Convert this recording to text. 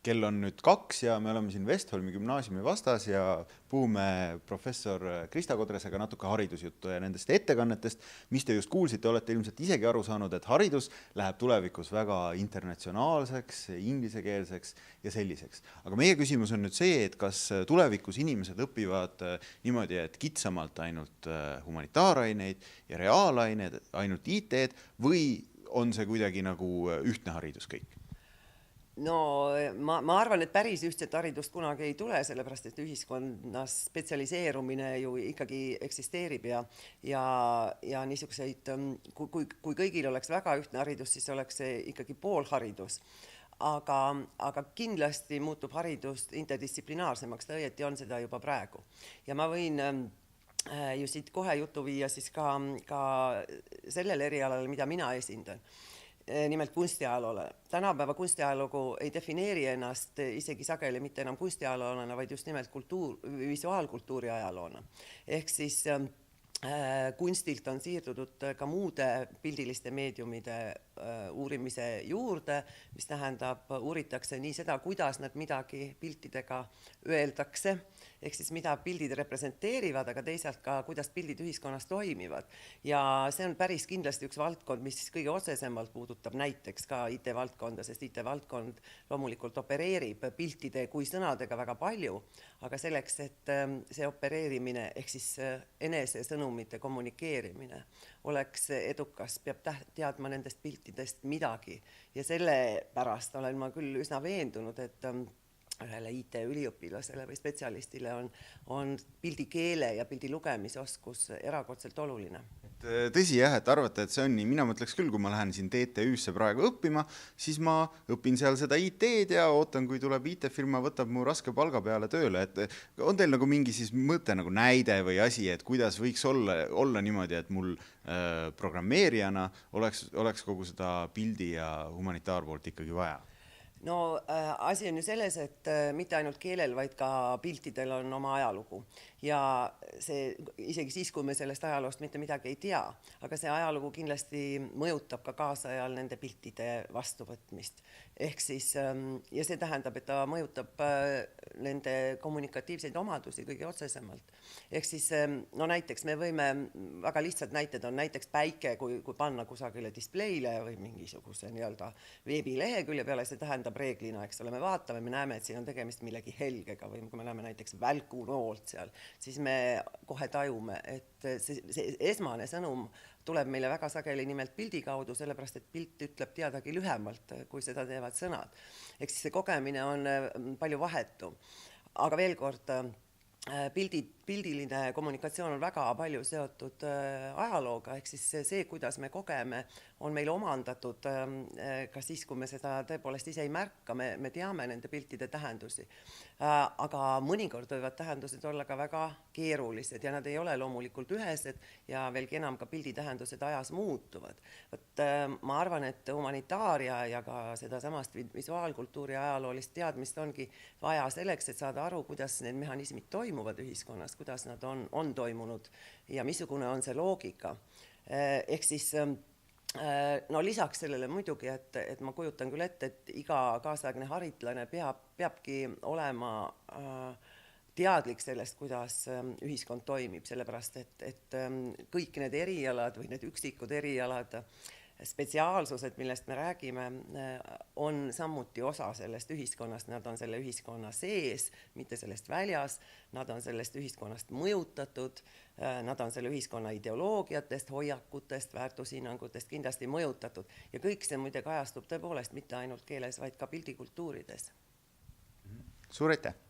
kell on nüüd 2 ja me oleme siin Vestholmi gümnaasiumi vastas ja puhume professor Krista Kodresega natuke haridusjuttu ja nendest ettekannetest, mis te just kuulsite, olete ilmselt isegi aru saanud, et haridus läheb tulevikus väga internatsionaalseks, inglisekeelseks ja selliseks. Aga meie küsimus on nüüd see, et kas tulevikus inimesed õpivad niimoodi, et kitsamalt ainult humanitaaraineid ja reaalaineid, ainult IT-d või on see kuidagi nagu ühtne haridus kõik? No ma arvan, et päris ühtset haridust kunagi ei tule, sellepärast et ühiskonnas spetsialiseerumine ju ikkagi eksisteerib ja niisuguseid, kui kõigil oleks väga ühtne haridus, siis oleks see ikkagi poolharidus. Aga kindlasti muutub haridus interdistsiplinaarsemaks, ta õieti on seda juba praegu. Ja ma võin ju siit kohe jutu viia siis ka sellele erialale, mida mina esindan. Nimelt kunstiajaloole. Tänapäeva kunstiajalugu ei defineeri ennast isegi sageli mitte enam kunstiajaloona, vaid just nimelt visuaalkultuuri ajaloona. Ehk siis kunstilt on siirdunud ka muude pildiliste meediumide uurimise juurde, mis tähendab, uuritakse nii seda, kuidas nad midagi piltidega öeldakse, ehk siis mida pildid representeerivad, aga teisalt ka, kuidas pildid ühiskonnas toimivad. Ja see on päris kindlasti üks valdkond, mis kõige otsesemalt puudutab näiteks ka IT-valdkonda, sest IT-valdkond loomulikult opereerib piltide kui sõnadega väga palju, aga selleks, et see opereerimine ehk siis enese sõnumite kommunikeerimine oleks edukas, peab teadma nendest piltidest midagi. Ja sellepärast olen ma küll üsna veendunud, et ühele IT-üliõpilasele või spetsialistile on pildikeele ja pildi lugemisoskus erakordselt oluline. Tõsi jah, et arvata, et see on nii. Mina mõtleks küll, kui ma lähen siin TTÜ-sse praegu õppima, siis ma õpin seal seda IT-d ja ootan, kui tuleb IT-firma, võtab mu raske palga peale tööle. Et on teil nagu mingi siis mõte nagu näide või asi, et kuidas võiks olla niimoodi, et mul programmeerijana oleks kogu seda pildi ja humanitaarpoolt ikkagi vaja? No asi on ju selles, et mitte ainult keelel, vaid ka piltidel on oma ajalugu. Ja see, isegi siis, kui me sellest ajaloost mitte midagi ei tea, aga see ajalugu kindlasti mõjutab ka kaasajal nende piltide vastuvõtmist. Ehk siis, ja see tähendab, et ta mõjutab nende kommunikatiivseid omadusi kõige otsesemalt. Ehk siis, no näiteks me võime, väga lihtsalt näited on näiteks päike, kui panna kusagile displeile või mingisuguse nii-öelda veebilehekülje peale, see tähendab reeglina, eks ole, me vaatame, me näeme, et siin on tegemist millegi helgega või kui me näeme näiteks välkunoolt seal, siis me kohe tajume, et see esmane sõnum tuleb meile väga sageli nimelt pildi kaudu, sellepärast et pilt ütleb teadagi lühemalt, kui seda teevad sõnad. Ehk siis see kogemine on palju vahetu. Aga veel kord, pildiline kommunikatsioon on väga palju seotud ajalooga, ehk siis see, kuidas me kogeme, on meil omandatud ka siis, kui me seda tõepoolest ise ei märka, me teame nende piltide tähendusi. Aga mõnikord võivad tähendused olla ka väga keerulised ja nad ei ole loomulikult ühesed ja veelgi enam ka pildi tähendused ajas muutuvad. Ma arvan, et humanitaaria ja ka seda samast visuaalkultuuri ajaloolist teadmist ongi vaja selleks, et saada aru, kuidas need mehhanismid toimuvad ühiskonnas, kuidas nad on toimunud ja missugune on see loogika. Ehk siis no lisaks sellele muidugi, et ma kujutan küll ette, et iga kaasaegne haritlane peabki olema teadlik sellest, kuidas ühiskond toimib, sellepärast et kõik need erialad või need üksikud erialad, spetsiaalsused, millest me räägime, on samuti osa sellest ühiskonnast, nad on selle ühiskonna sees, mitte sellest väljas, nad on sellest ühiskonnast mõjutatud, nad on selle ühiskonna ideoloogiatest, hoiakutest, väärtushinnangutest kindlasti mõjutatud ja kõik see muide kajastub tõepoolest mitte ainult keeles, vaid ka pildikultuurides. Suur aitäh!